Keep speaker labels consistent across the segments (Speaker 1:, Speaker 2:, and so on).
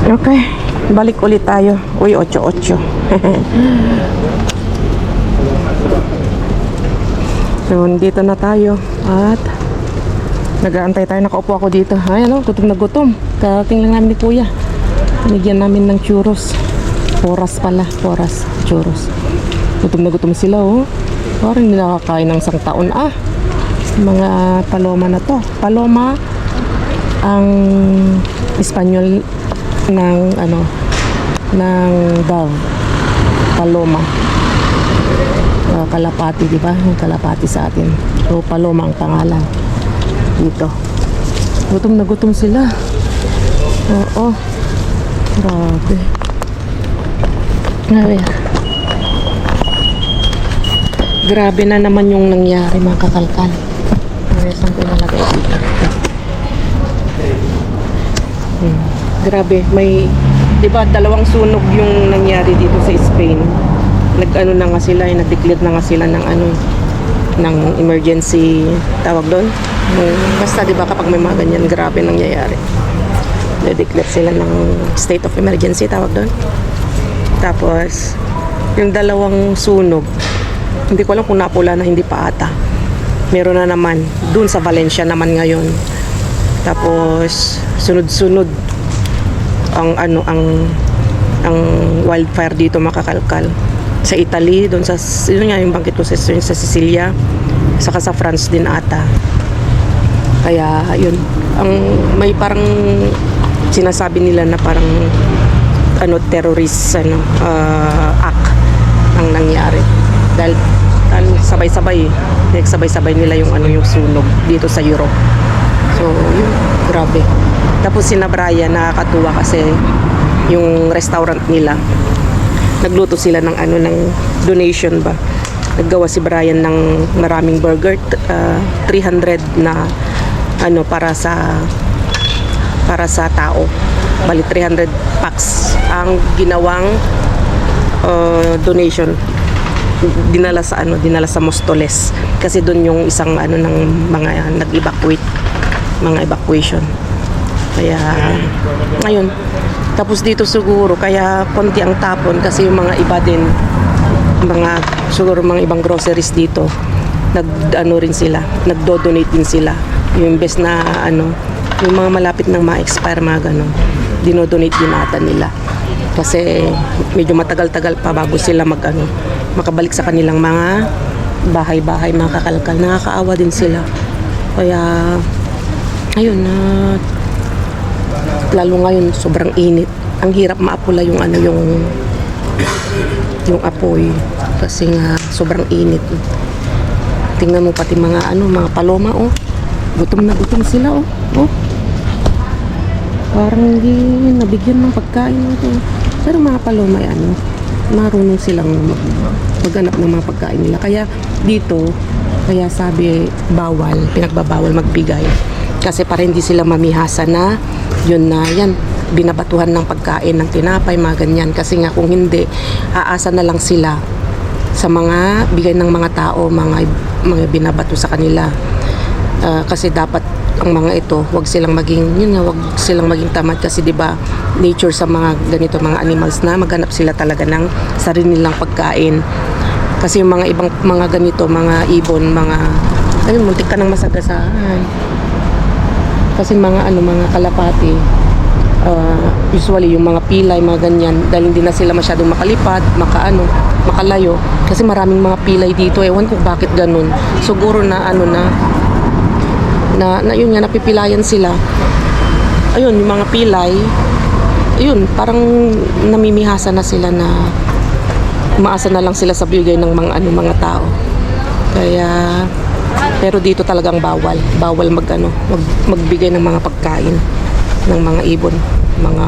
Speaker 1: Okay, balik ulit tayo. Uy, 8-8. So, dito na tayo. At nag-aantay tayo. Nakaupo ako dito. Ay, ano, gutom na gutom. Karating lang namin ni Kuya. Binigyan namin ng churros. Poras pala. Poras. Churros. Gutom na gutom sila, oh. Parang hindi nakakain ng isang taon. Mga paloma na to. Paloma ang Espanyol ng ano, ng dove. Paloma. Kalapati, di ba? Yung kalapati sa atin. So, paloma ang pangalan dito. Gutom na gutom sila. Oo. Grabe. Grabe na naman yung nangyari, mga kakalkal. Saan ko nalagay dito? Grabe, may, di ba, 2 sunog yung nangyari dito sa Spain. Nag-ano na nga sila, nag-declare na nga sila ng ano, ng emergency, tawag doon. Basta, di ba, kapag may mga ganyan, grabe nangyayari. Na-declare sila ng state of emergency, tawag doon. Tapos, yung 2 sunog, hindi ko alam kung napula na, hindi pa ata. Meron na naman doon sa Valencia naman ngayon. Tapos sunod-sunod ang ano ang wildfire dito, makakalkal. Sa Italy, doon sa yun nga yung bangkit ko sa Sicilia, saka sa France din ata. Kaya yun, ang may parang sinasabi nila na parang ano terrorist act ang nangyari. Dahil sabay-sabay nila yung ano yung sunog dito sa Europe. So yun, grabe. Tapos si Brian, nakakatuwa kasi yung restaurant nila, nagluto sila ng ano, ng donation ba. Naggawa si Brian ng maraming burger, 300 na ano para sa tao. Bali 300 packs ang ginawang donation. Dinala sa Mostoles kasi doon yung isang ano ng mga mga evacuation. Kaya ngayon, tapos dito siguro kaya konti ang tapon kasi yung mga iba din, siguro mga ibang groceries dito rin sila, nagdo-donate din sila. Yung imbes na ano, yung mga malapit nang ma-expire, mga ganun, dinodonate din ata nila kasi medyo matagal-tagal pa bago sila makabalik sa kanilang mga bahay-bahay, mga kakalkal. Nakakaawa din sila. Kaya ayun, lalo ngayon sobrang init. Ang hirap maapula yung ano, yung apoy kasi nga sobrang init. Tingnan mo pati mga mga paloma, oh. Gutom na gutom sila, oh. Parang hindi nabigyan ng pagkain ito. Pero mga paloma marunong silang maghanap ng mga pagkain nila. Kaya dito, kaya sabi pinagbabawal magbigay. Kasi para hindi sila mamihasa na yan, binabatuhan ng pagkain, ng tinapay, mga ganyan. Kasi nga kung hindi, aasa na lang sila sa mga bigay ng mga tao, mga binabato sa kanila. Kasi dapat ang mga ito, wag silang maging tamad kasi 'di ba, nature sa mga ganito mga animals na maghanap sila talaga ng sarili nilang pagkain. Kasi yung mga ibang mga ganito, mga ibon, muntik ka nang masagasaan. Kasi mga kalapati, usually yung mga pilay, mga ganyan, dahil hindi na sila masyadong makalipad, makalayo kasi maraming mga pilay dito. Ewan ko bakit ganun. Siguro na yun nga, napipilayan sila. Ayun, yung mga pilay, ayun, parang namimihasa na sila na umaasa na lang sila sa bigay ng mga tao. Kaya pero dito talagang bawal magbigay ng mga pagkain ng mga ibon, mga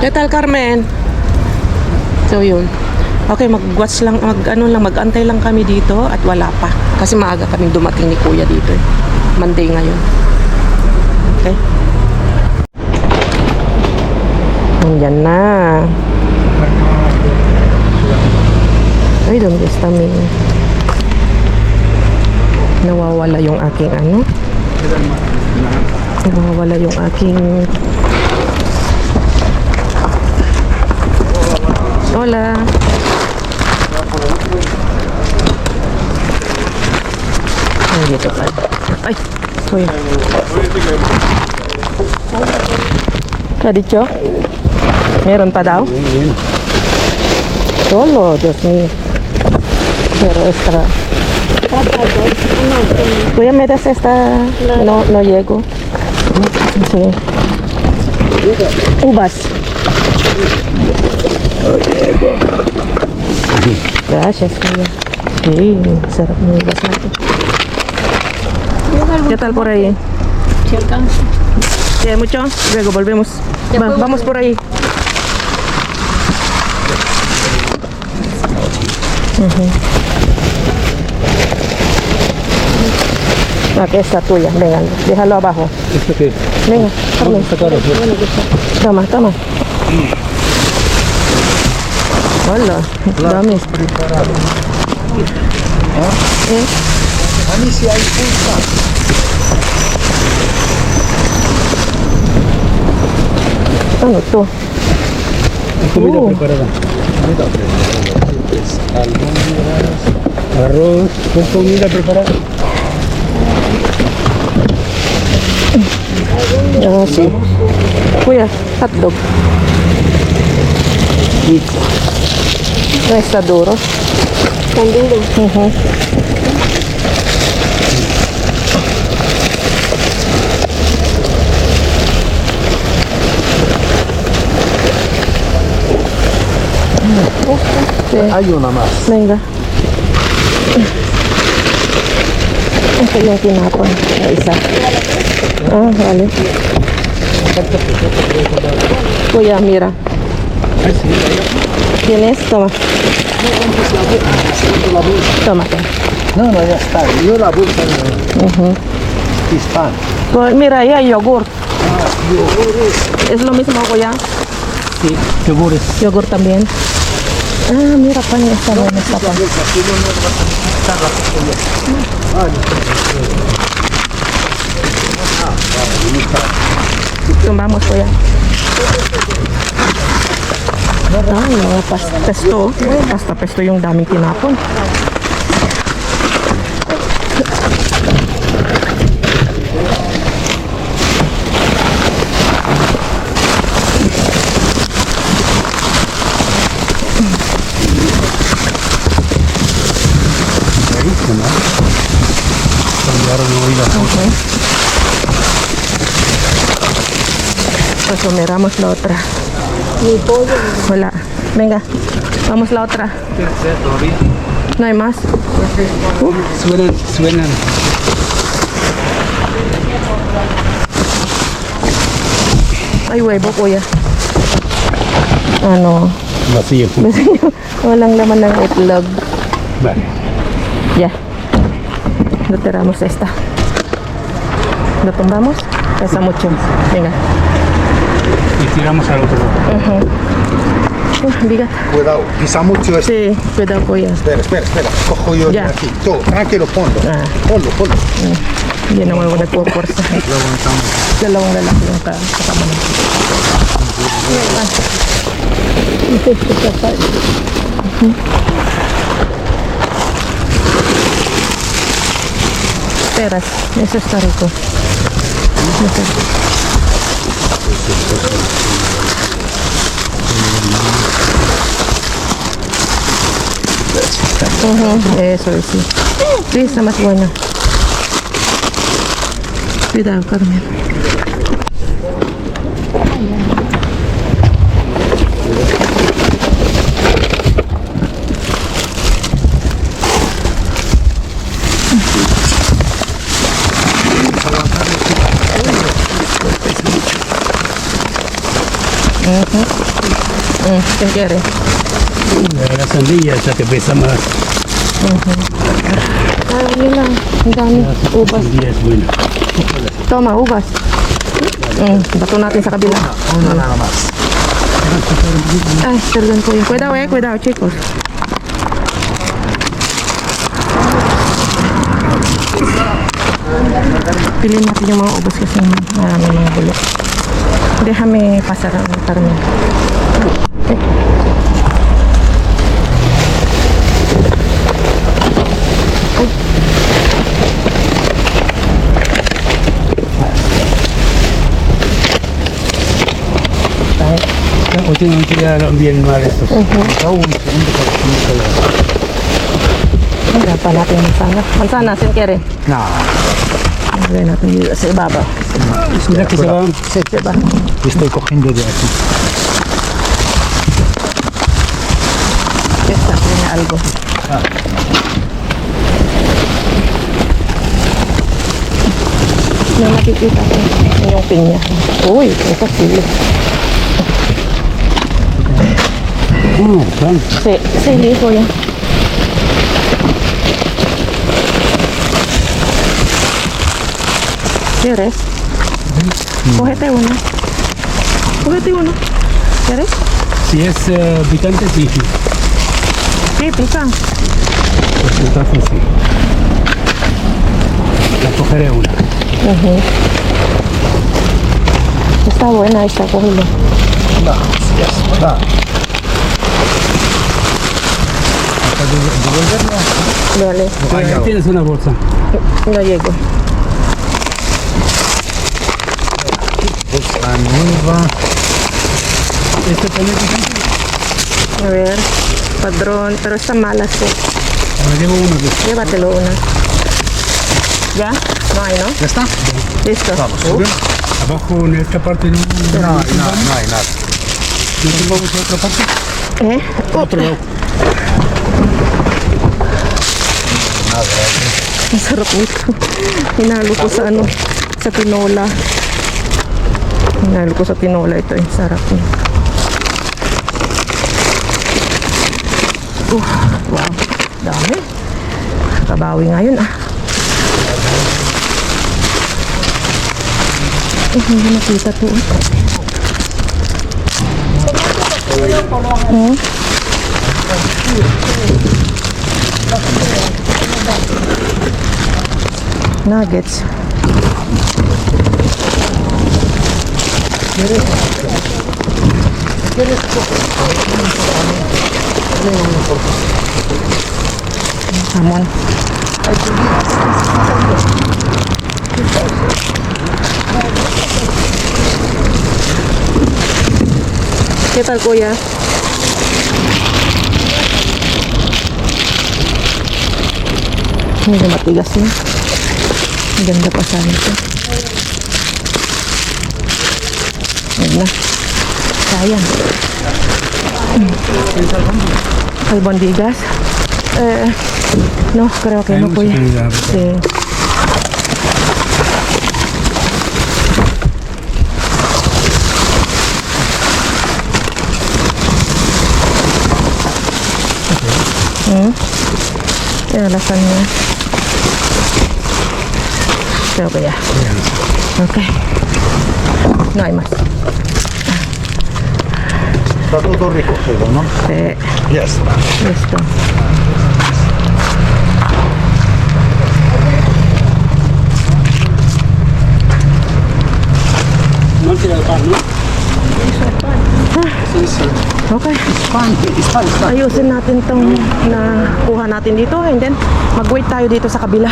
Speaker 1: Letal Carmen. So yun. Okay, mag-watch lang, mag-antay lang kami dito at wala pa. Kasi maaga kaming dumating ni Kuya dito. Monday ngayon. Okay. Andyan na. Ay, don't guess kami. Nawawala yung aking nawawala yung aking total. Ay, kuya. Kadityo? Meron pa daw? Solo, Diyos mío. Pero extra. Kuya, me das esta? No, no llego. Sí. Uvas. Gracias, kuya. Sí, sarap ng uvas natin. ¿Qué tal por ahí?
Speaker 2: Si alcanza.
Speaker 1: ¿Sí hay mucho? Luego volvemos. Vamos por ahí. Aquí está tuya, venga, déjalo abajo.
Speaker 3: ¿Esto qué?
Speaker 1: Venga, Carmen.
Speaker 3: Sacar
Speaker 1: Toma, toma. Hola, dame.
Speaker 3: A mí sí hay pulpa.
Speaker 1: Ano to?
Speaker 3: Comida preparada. Comida preparada. Albóndigas, arroz con comida preparada.
Speaker 1: Ah, sí. Kuya, hotdog. No está duro.
Speaker 2: Tan duro.
Speaker 1: Sí.
Speaker 3: Hay una más.
Speaker 1: Venga. Ito yung tinapon. Isa. Ah, vale. Kuya, mira. ¿Tienes? Toma. Tómate.
Speaker 3: No, no, ya está. Yo la bolsa de Hispán.
Speaker 1: Pues mira, ahí hay yogur. Es lo mismo, kuya.
Speaker 3: Sí, yogures.
Speaker 1: Yogur también. Ah, mira, pan está bueno, está pan. Tumbamos, kuya. Ay, mga pesto. Basta pesto yung daming tinapon.
Speaker 3: Cambiaron hoy la foto.
Speaker 1: Okay. Pues miramos la otra.
Speaker 2: Mi pollo.
Speaker 1: Hola. Venga, vamos la otra.
Speaker 3: Todavía.
Speaker 1: No hay más.
Speaker 3: Suenan.
Speaker 1: Ay, huevo, kuya. Ano?
Speaker 3: Vacío.
Speaker 1: Walang laman ng itlog.
Speaker 3: Vale.
Speaker 1: Ya. Retiramos esta. Lo tumbamos. Pesa mucho. Venga.
Speaker 3: Y tiramos al otro lado.
Speaker 1: Bigat.
Speaker 3: Cuidado, pisa mucho esto.
Speaker 1: Sí, cuidado, kuya.
Speaker 3: Espera. Cojo yo
Speaker 1: Ya.
Speaker 3: de aquí. Todo, tranquilo, ponlo.
Speaker 1: Ah.
Speaker 3: Ponlo.
Speaker 1: Hindi naman ako nagpo-force.
Speaker 3: Lo aguantamos.
Speaker 1: Dalawang lalaki yung kasama natin. Peras, eso está rico. Eso es, sí. Sí, está más bueno. Cuidado, Carmen. ¿Qué quieres?
Speaker 3: La sandía esa que pesa más.
Speaker 1: Ah, mira, ang dami.
Speaker 3: La
Speaker 1: Uvas.
Speaker 3: sandía es buena.
Speaker 1: Toma, uvas. Bato natin sa kabila.
Speaker 3: Una nada más.
Speaker 1: Ay, perdón po yun. Cuidado, chicos. Piliin natin yung mga ubos kasi marami mga bulok. Déjame pasar ang Carmen.
Speaker 3: últimamente ya lo envían mal estos. Acabo un segundo para que no se vea.
Speaker 1: Wala pa natin manzana. Manzana, sin kere.
Speaker 3: No,
Speaker 1: Lagay natin dito sa ibabaw.
Speaker 3: mira que se van.
Speaker 1: Diba?
Speaker 3: Estoy cogiendo de aquí.
Speaker 1: Esta, tiene algo. May nakikita ko yung pinya. Uy, ito sili.
Speaker 3: Plan.
Speaker 1: Sili ko yan. ¿Quieres? Cógete uno. Cógete uno. ¿Quieres?
Speaker 3: Si es picante, sí.
Speaker 1: Sí, pica.
Speaker 3: Pues entonces sí. La cogeré una.
Speaker 1: Ujú. Está buena esta, cógelo.
Speaker 3: Va, yes, va.
Speaker 1: Dale.
Speaker 3: Ahí tienes una bolsa.
Speaker 1: No llego.
Speaker 3: ¿Este también picante?
Speaker 1: A ver. Padrón. Pero está mala, sí.
Speaker 3: Me llevo uno de estos.
Speaker 1: Llévatelo una. ¿Ya? No hay, ¿no?
Speaker 3: ¿Ya está?
Speaker 1: Listo.
Speaker 3: Vamos, sube. Abajo en esta parte no hay nada. ¿No tumbamos en otra parte?
Speaker 1: Eh?
Speaker 3: Otro lado.
Speaker 1: Ang sarap nito. Hinalo ko sa ano, sa tinola. Hinalo ko sa tinola ito. Ang sarap niya. Wow. Dami. Kabawi ngayon ah. Hindi nakita to. Nuggets. Hamon. ¿Qué tal, kuya? Medyo matigas yun. Ang ganda pa sana ito. Ayan na. Sayang. Albondigas? No, creo que no, kuya. Sí. Ya, alasannya. Creo que ya. Ok. No hay más.
Speaker 3: Está todo recogido, ¿no?
Speaker 1: Sí.
Speaker 3: Ya está.
Speaker 1: Listo.
Speaker 3: No han tirado pan, ¿no?
Speaker 1: Okay.
Speaker 3: Está.
Speaker 1: Ayusin natin tong nakuha natin dito and then mag-wait tayo dito sa kabila.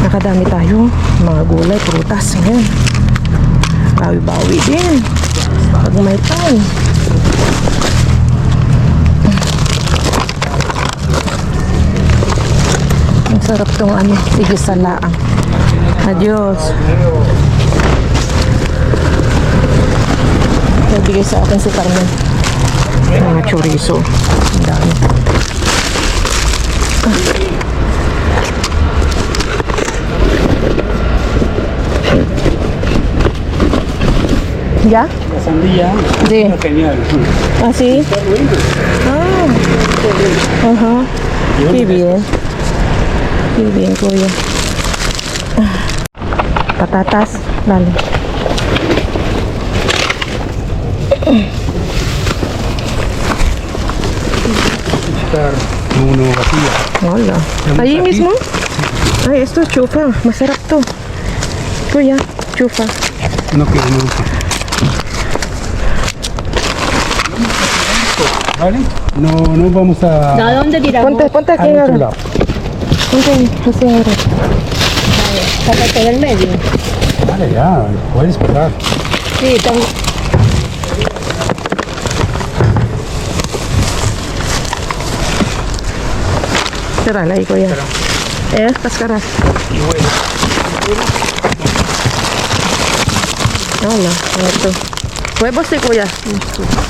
Speaker 1: Nakadami tayo. Mga gulay, prutas. Ngayon. Bawi-bawi din. Pag may time. Ang sarap tong ano, sige sa laang. Adios. Nagbigay sa akin si Carmen. Mga chorizo. Ang dami. ¿Ya?
Speaker 3: La sandía.
Speaker 1: Sí.
Speaker 3: Está genial.
Speaker 1: ¿Ah, sí?
Speaker 3: Está bueno.
Speaker 1: Ah. Ajá. Qué bien. Qué bien, kuya. Patatas. Dale.
Speaker 3: Estar uno vacía.
Speaker 1: Hola.
Speaker 3: Vamos
Speaker 1: ¿Ahí
Speaker 3: aquí.
Speaker 1: mismo? Ay, esto es chufa. Masarap to. Kuya, chufa.
Speaker 3: No quiero, me gusta. ¿Vale? No vamos a...
Speaker 2: ¿A dónde tiramos?
Speaker 1: Ponte aquí
Speaker 3: al otro
Speaker 1: ahora.
Speaker 3: lado.
Speaker 1: Ponte así ahora.
Speaker 2: Sácate del medio.
Speaker 3: Vale, ya, puedes esperar.
Speaker 2: Sí, tengo.
Speaker 1: Cascarala ahí, kuya. Cascarala. Hola, ito. Huevos sí, kuya.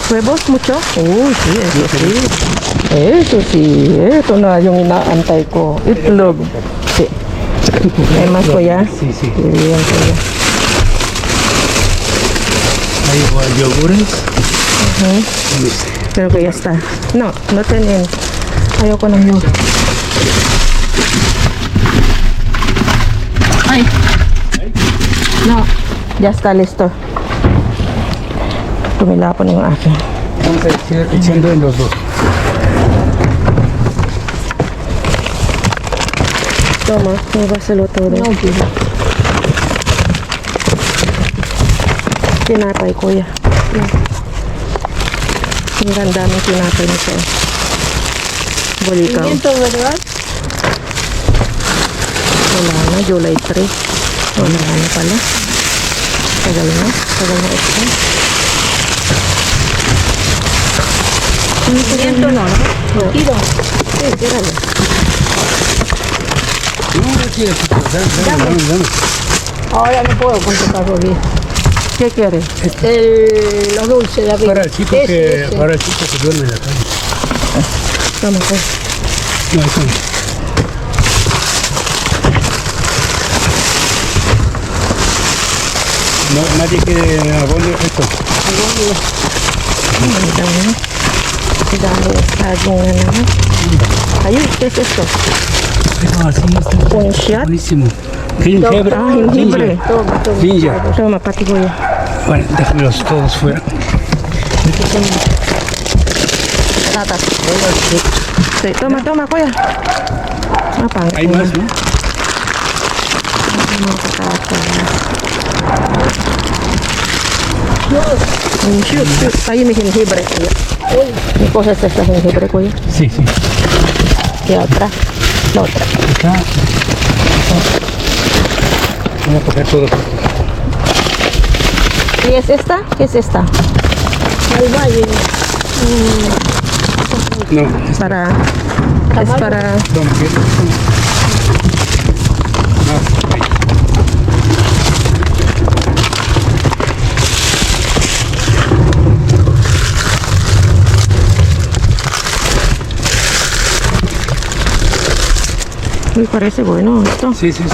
Speaker 1: Huevos mucho? Uy, sí, eso sí. Eso sí, ito na yung inaantay ko. Itlog. Sí. Hay más, kuya.
Speaker 3: Sí, sí.
Speaker 1: Bien, kuya.
Speaker 3: Hay igual yogures.
Speaker 1: Pero que ya está. No, no tienen. Ayoko ng yun. Ay. No, ya está listo. Tumilapon yung akin.
Speaker 3: Vamos a ir echando en los dos.
Speaker 1: Toma, mabasalo todo.
Speaker 2: No, quiero.
Speaker 1: Tinapay, kuya. Mira, ang daming tinapay nito. Bulikaw.
Speaker 2: Pimiento, ¿verdad?
Speaker 1: Wala na, July 3. Wala na pala. Tagal na ito.
Speaker 2: Pimiento no, ¿no? Kilo.
Speaker 1: Sí, tíralo.
Speaker 3: No, sí, dame.
Speaker 2: Ahora no puedo contestarlo bien.
Speaker 1: ¿Qué quieres?
Speaker 2: Los dulces, David.
Speaker 3: Para el chico que duerme en la calle.
Speaker 1: Toma, pues.
Speaker 3: No, eso no. No, nadie quiere abonde esto.
Speaker 1: Ang dami. Ang dami. Saging na naman. Ayun, ¿qué es esto?
Speaker 3: Ah, sí, está
Speaker 1: Un shot?
Speaker 3: buenísimo. Jengibre.
Speaker 1: Ah, jengibre.
Speaker 2: Toma, toma.
Speaker 3: Ginger.
Speaker 1: Toma, pati, kuya.
Speaker 3: Bueno, déjamelos todos fuera.
Speaker 1: Patatas. Sí, toma, kuya. Ah, pangit.
Speaker 3: Hay más, ¿no?
Speaker 1: Mga patatas. Shoot. Ahí mi jengibre, kuya. Mi cosa es esta jengibre, kuya.
Speaker 3: Sí, sí.
Speaker 1: ¿Qué otra? La otra.
Speaker 3: Acá. Voy a coger todo.
Speaker 1: ¿Y es esta? ¿Qué es esta?
Speaker 2: Al valle.
Speaker 3: No,
Speaker 1: Es para...
Speaker 3: no, no.
Speaker 1: Me parece bueno esto.
Speaker 3: Sí, sí, sí.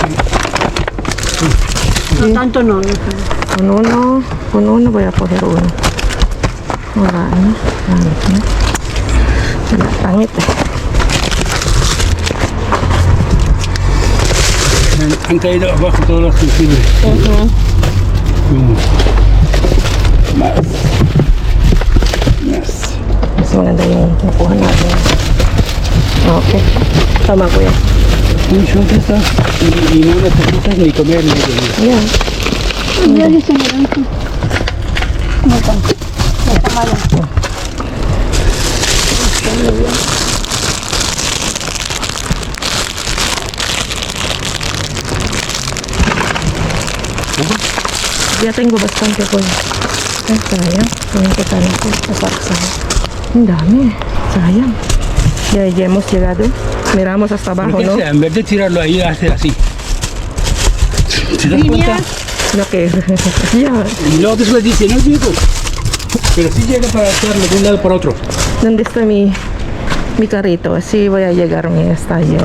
Speaker 2: No tanto no.
Speaker 1: Con uno voy a coger uno. Wala na. Pangit eh.
Speaker 3: Han caído abajo todos los jengibres. Más.
Speaker 1: Mas maganda yung nakuha natin. Okay. Tama, kuya.
Speaker 3: Un shot de estas y no necesitas ni comer ni beber.
Speaker 1: Yan.
Speaker 2: Ya dice naranja. No tanto. No está malo. Ya tengo bastante, kuya. Ay, sayang. Ngayon ko sana ito. Nasaksahan. Ang dami. Sayang. Ya hemos llegado. Miramos hasta
Speaker 3: Pero
Speaker 1: abajo,
Speaker 3: que
Speaker 1: ¿no?
Speaker 3: sea, en vez de tirarlo ahí, hace así. ¿Te das cuenta?
Speaker 1: Lo que... ya.
Speaker 3: Y luego después dice, no llego. Pero sí llega para hacerlo de un lado para otro.
Speaker 1: ¿Dónde está mi carrito? Así voy a llegar mi estadio.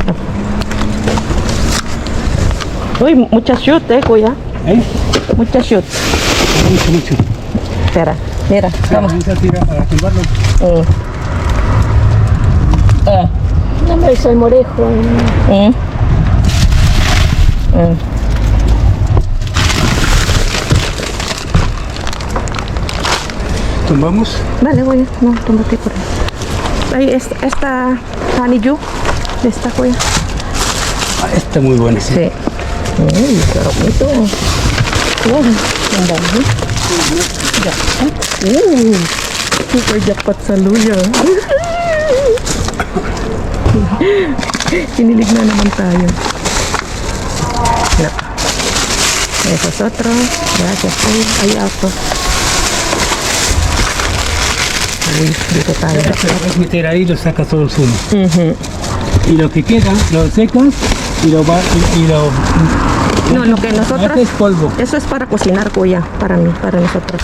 Speaker 1: Uy, muchas shoot, kuya.
Speaker 3: ¿Eh?
Speaker 1: Muchas shoot.
Speaker 3: Mucho.
Speaker 1: Espera, mira, vamos.
Speaker 3: Vamos a tirar para tumbarlo.
Speaker 2: No me hizo el morejo.
Speaker 3: Tumbamos.
Speaker 1: Vale, voy. No, tómate por ahí. Ahí esta honeydew. Esta, kuya.
Speaker 3: Ah, está muy bueno ese.
Speaker 1: Sí. Uy, qué bonito. Uy, ang dami. Jackpot. Super jackpot sa luya. Kinilig na naman tayo. No. Eso es otro. Gracias. Ay, ako. Uy, dito tayo.
Speaker 3: Lo puedes meter ahí y lo sacas todo el zumo. y lo que queda lo secas y lo
Speaker 2: No, lo que nosotros...
Speaker 3: haces polvo.
Speaker 2: Eso es para cocinar, kuya. Para mí, para nosotros.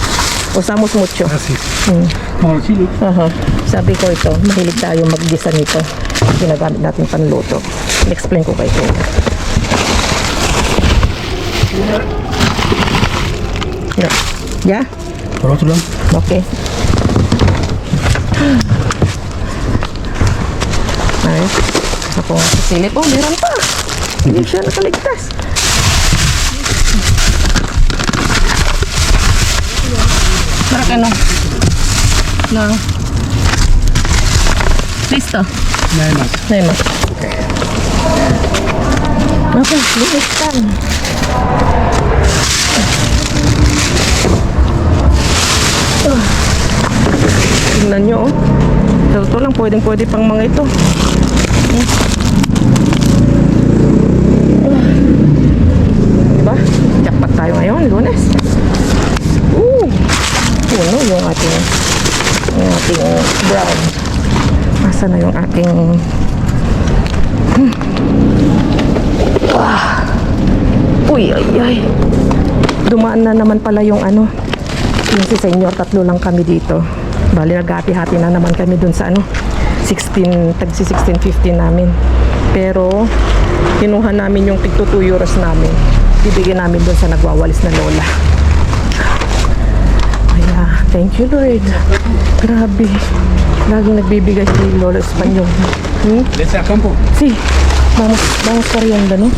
Speaker 2: Usamos mucho.
Speaker 3: Así,
Speaker 2: Mm.
Speaker 3: como el chile.
Speaker 2: Aha. Sabi ko ito, mahilig tayo mag-gisa nito. Ginagamit natin panluto. I-explain ko kayo. Yeah?
Speaker 3: Por otro lado.
Speaker 2: Okay. Ay, ako silip. Oh, meron pa. Hindi siya nakaligtas. Para ka no? No. Listo.
Speaker 3: Nada más.
Speaker 2: Nemo. Okay, linis ka. Tingnan nyo, oh. Sa totoo lang, pwede pang mga ito. Diba? Jackpot tayo ngayon, Lunes. Puno yung ating brown. Asa na yung ating Uy, ay. Dumaan na naman pala yung ano, yung si Senyor, 3 lang kami dito. Bali, naghati-hati na naman kami dun sa ano, 16.50 namin. Pero, kinuha namin yung tigto 2 euros namin. Bibigyan namin dun sa nagwawalis na lola. Kaya, thank you Lord. Grabe. Laging nagbibigay si Lola Espanyol.
Speaker 3: Desde el campo.
Speaker 2: Sí, vamos corriendo, ¿no?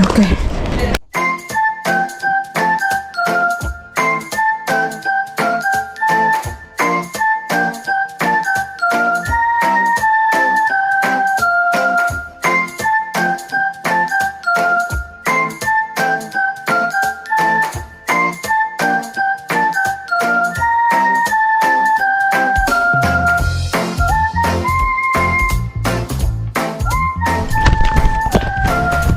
Speaker 2: Okay.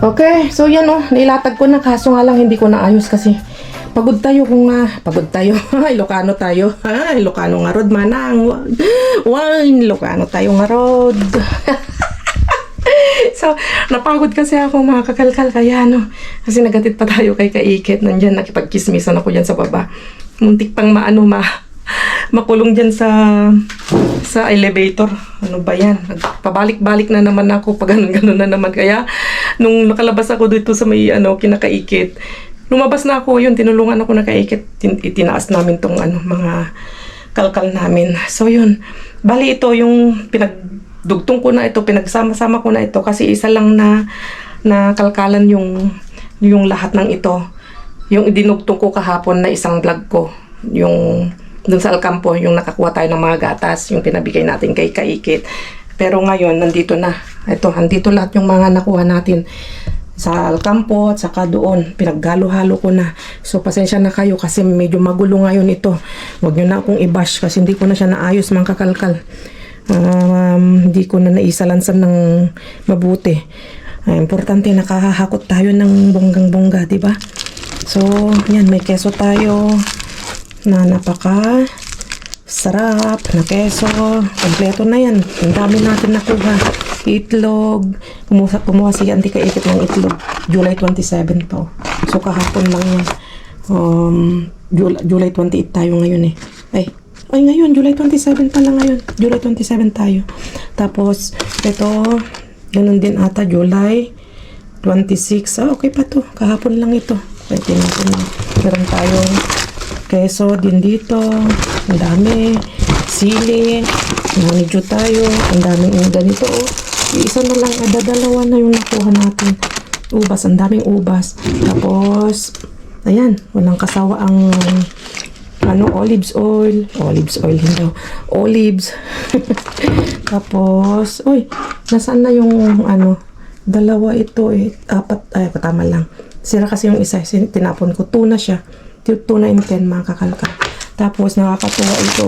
Speaker 2: Okay, so yan oh, nilatag ko na kaso nga lang hindi ko naayos kasi pagod tayo kung pagod tayo. Ilocano tayo. Ilocano nga rod manang. Wine, Ilocano tayo nga rod. So, napagod kasi ako mga kakalkal kaya no. Kasi nagatid pa tayo kay Kaikit. Nandyan, nakipagkismisan ako dyan sa baba. Muntik pang makulong dyan sa elevator. Ano ba yan? Pabalik-balik na naman ako pag ganun na naman. Kaya, nung nakalabas ako dito sa may kinakaikit, lumabas na ako yun, tinulungan ako na Kaikit. Itinaas namin tong mga kalkal namin. So yun, bali ito yung pinagdugtong ko na ito, pinagsama-sama ko na ito kasi isa lang na kalkalan yung lahat ng ito. Yung dinugtong ko kahapon na isang vlog ko, yung dun sa Alcampo, yung nakakuha tayo ng mga gatas, yung pinabigay natin kay Kaikit. Pero ngayon, nandito na. Ito, nandito lahat yung mga nakuha natin sa Alcampo at saka doon. Pinaghalo-halo ko na. So, pasensya na kayo kasi medyo magulo ngayon ito. Huwag nyo na akong i-bash kasi hindi ko na siya naayos mga kakalkal. Hindi ko na naisalansan ng mabuti. Importante, nakahahakot tayo ng bonggang-bongga, diba? So, yan, may keso tayo na napaka sarap na keso. Kompleto na yan. Ang dami natin nakuha. Itlog. Kumuha si Auntie Kaikit ng itlog. July 27 po. So, kahapon lang yan. July 28 tayo ngayon eh. Ay ngayon, July 27 pala ngayon. July 27 tayo. Tapos, ito, ganun din ata, July 26. Okay pa to. Kahapon lang ito. Pwede natin. Meron tayong keso din dito. Ang dami. Sili. Manidyo tayo. Ang daming ganito. Isa na lang. Dalawa na yung nakuha natin. Ubas. Ang daming ubas. Tapos, ayan. Walang kasawa ang olives oil. Olives oil hindi. Olives. Tapos, nasaan na yung dalawa ito eh. 4. Tama lang. Sira kasi yung isa. Tinapon ko. Tuna siya. Tuna in 10 mga kakalka. Tapos nakakatuwa ito.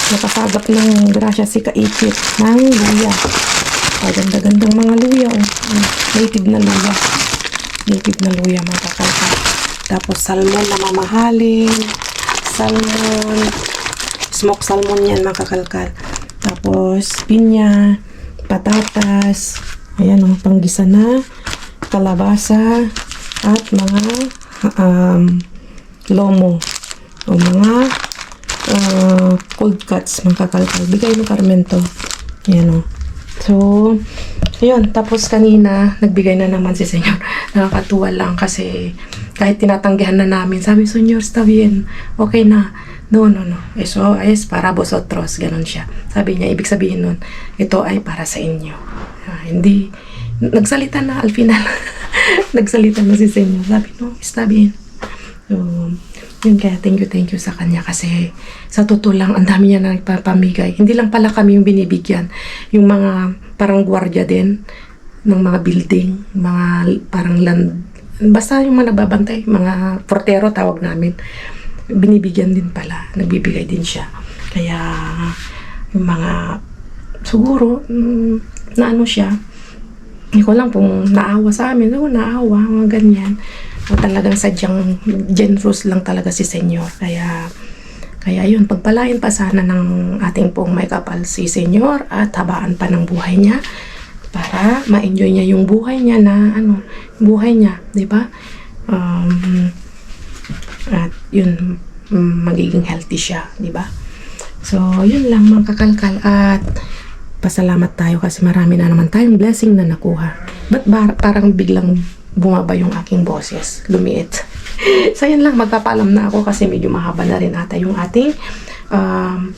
Speaker 2: Nakasagap ng grasya si Kaikit ng luya. Ganda-gandang mga luya. Native na luya. Native na luya mga kakalka. Tapos salmon na mamahalin. Salmon. Smoked salmon yan mga kakalkal. Tapos pinya, patatas. Ayan o, panggisa na. Kalabasa. At mga lomo. O mga cold cuts mga kakalkal. Bigay ng Carmen to. Ayan o. So, yun. Tapos kanina, nagbigay na naman si Senyor. Nakakatuwa lang kasi kahit tinatanggihan na namin, sabi, Senyor, está bien. Okay na. No. Eso es para vosotros. Ganon siya. Sabi niya, ibig sabihin nun, ito ay para sa inyo. Hindi, nagsalita na al final. Nagsalita na si Senyor. Sabi, no, está bien. So, yun kaya thank you sa kanya kasi sa totoo lang ang dami niya na nagpapamigay. Hindi lang pala kami yung binibigyan, yung mga parang gwardiya din ng mga building, mga parang land, basta yung mga nagbabantay, mga portero tawag namin, binibigyan din pala, nagbibigay din siya. Kaya yung mga siguro na ano siya, hindi ko lang kung naawa sa amin, naawa, mga ganyan. O talagang sadyang generous lang talaga si Senyor. Kaya yun, pagpalain pa sana ng ating pong may kapal si Senyor at habaan pa ng buhay niya para ma-enjoy niya yung buhay niya na buhay niya, di ba? At yun, magiging healthy siya, di ba? So, yun lang mga kakalkal at pasalamat tayo kasi marami na naman tayong blessing na nakuha. Ba't parang biglang bumaba yung aking boses, lumiit. So yun lang, magpapaalam na ako kasi medyo mahaba na rin ata yung ating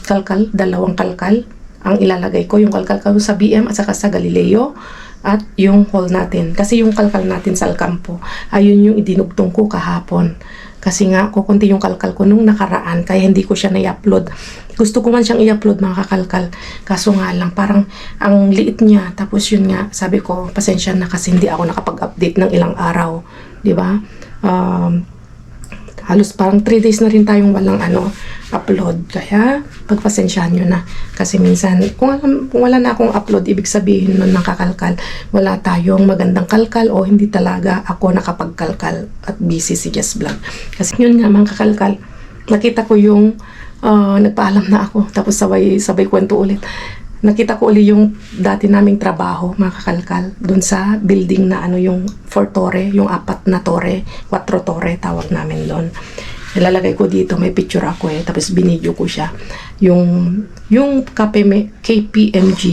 Speaker 2: kalkal, dalawang kalkal ang ilalagay ko, yung kalkal ko sa BM at saka sa Galileo at yung haul natin, kasi yung kalkal natin sa Alcampo, ayun yung idinugtong ko kahapon kasi nga kukunti yung kalkal ko nung nakaraan kaya hindi ko siya na-upload. Gusto ko man siyang i-upload mga kakalkal, kaso nga lang parang ang liit niya, tapos yun nga sabi ko pasensya na kasi hindi ako nakapag-update ng ilang araw, di ba? Halos parang 3 days na rin tayong walang upload, kaya pagpasensyahan nyo na kasi minsan kung wala na akong upload, ibig sabihin nun ng kakalkal wala tayong magandang kalkal o hindi talaga ako nakapagkalkal at busy si Jess Vlog. Kasi yun nga mga kakalkal, nakita ko yung nagpaalam na ako tapos sabay kwento ulit. Nakita ko ulit yung dati naming trabaho mga kakalkal dun sa building na yung 4 tore, yung 4 na tore, 4 tore tawag namin doon. Nilalagay ko dito, may picture ako tapos binidyo ko siya. Yung KPMG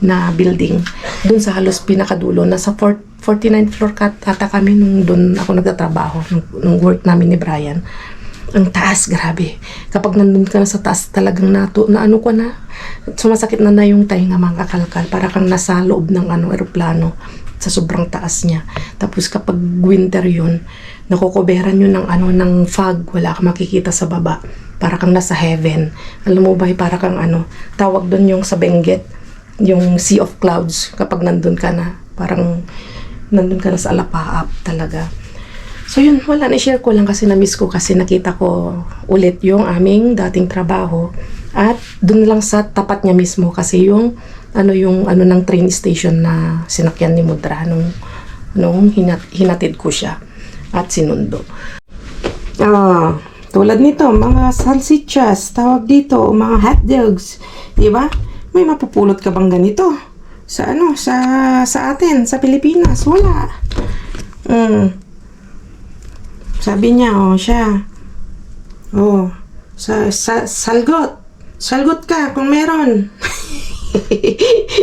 Speaker 2: na building, dun sa halos pinakadulo, nasa 49th floor ata kami nung dun ako nagtatrabaho, nung work namin ni Brian. Ang taas, grabe. Kapag nandun ka na sa taas, talagang sumasakit na yung tainga mga kakalkal. Para kang nasa loob ng eroplano sa sobrang taas niya. Tapos kapag winter yun, nakukuberan yun ng fog. Wala kang makikita sa baba. Para kang nasa heaven. Alam mo ba, para kang tawag doon yung sa Benguet, yung Sea of Clouds. Kapag nandun ka na, parang nandun ka na sa alapaap talaga. So yun, wala, na-share ko lang kasi na-miss ko kasi nakita ko ulit yung aming dating trabaho at dun lang sa tapat niya mismo kasi yung ng train station na sinakyan ni Mudra nung hinatid ko siya at sinundo. Tulad nito, mga salsichas, tawag dito, mga hot dogs, di ba? May mapupulot ka bang ganito? Sa sa atin, sa Pilipinas, wala. Sabi niya, siya. Salgot ka kung meron.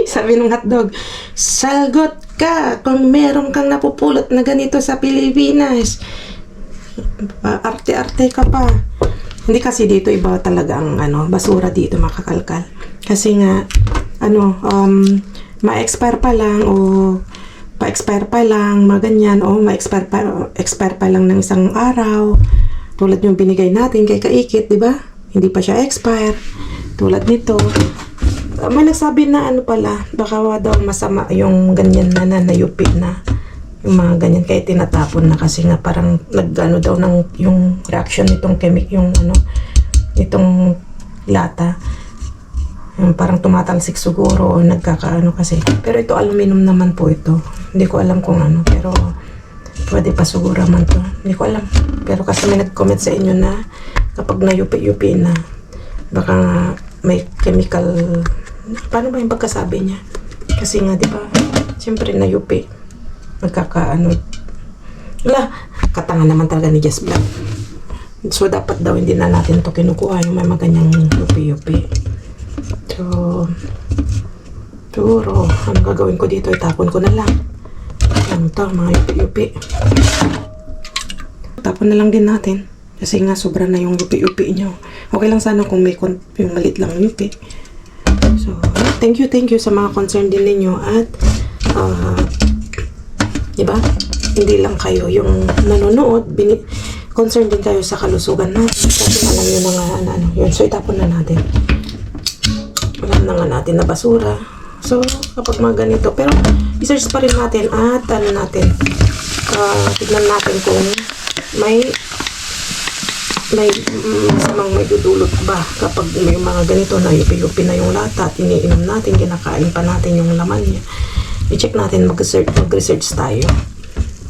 Speaker 2: Sabi ng hotdog, salgot ka kung meron kang napupulot na ganito sa Pilipinas. Arte-arte ka pa. Hindi kasi dito iba talaga ang basura dito makakalkal. Kasi nga, ma-expire pa lang o pa-expire pa lang, maganyan, o ma-expire pa lang ng isang araw. Tulad yung binigay natin kay Kaikit, di ba? Hindi pa siya expire. Tulad nito. May nagsabi na pala, baka daw masama yung ganyan na nayupi na. Yung mga ganyan, kaya tinatapon na kasi nga parang nag-ano daw ng yung reaction nitong itong lata. Parang tumatalsik siguro o nagkakaano kasi. Pero ito aluminum naman po ito. Hindi ko alam kung pero pwede pa siguro man to. Hindi ko alam. Pero kasi may nag-comment sa inyo na kapag nayupi-yupi na, baka nga may chemical, paano ba yung pagkasabi niya? Kasi nga, di ba, siyempre nayupi. Magkakaano, wala, katanga naman talaga ni Jess Black. So, dapat daw hindi na natin to kinukuha yung may maganyang yupi-yupi. So, siguro, ang gagawin ko dito, itapon ko na lang. Ano to, mga yupi-yupi. Tapon na lang din natin. Kasi nga, sobra na yung yupi-yupi nyo. Okay lang sana kung may yung malit lang yupi. So, thank you sa mga concern din ninyo. At, diba? Hindi lang kayo yung nanonood, concern din kayo sa kalusugan natin. Kasi alam nyo na nga, yun. So, itapon na natin. Alam na nga natin na basura. So, kapag mga ganito. Pero, i-search pa rin natin at ano natin. Tignan natin kung may masamang may dudulot ba kapag may mga ganito na yupi-yupi na yung lata at iniinom natin, kinakain pa natin yung laman niya. I-check natin, mag-research tayo.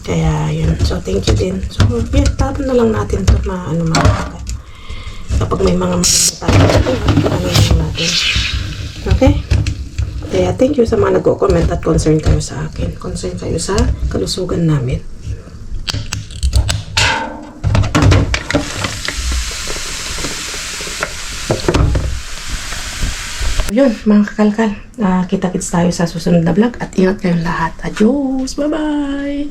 Speaker 2: Kaya, yun. So, thank you din. So, yeah, tapon na lang natin ito, mga kapag may mga tayo, ano lang natin. Okay? Kaya, thank you sa mga nag-comment at concern kayo sa akin. Concern kayo sa kalusugan namin. Yun, mga kakalkal. Kita-kits tayo sa susunod na vlog at ingat kayong lahat. Adios! Bye-bye!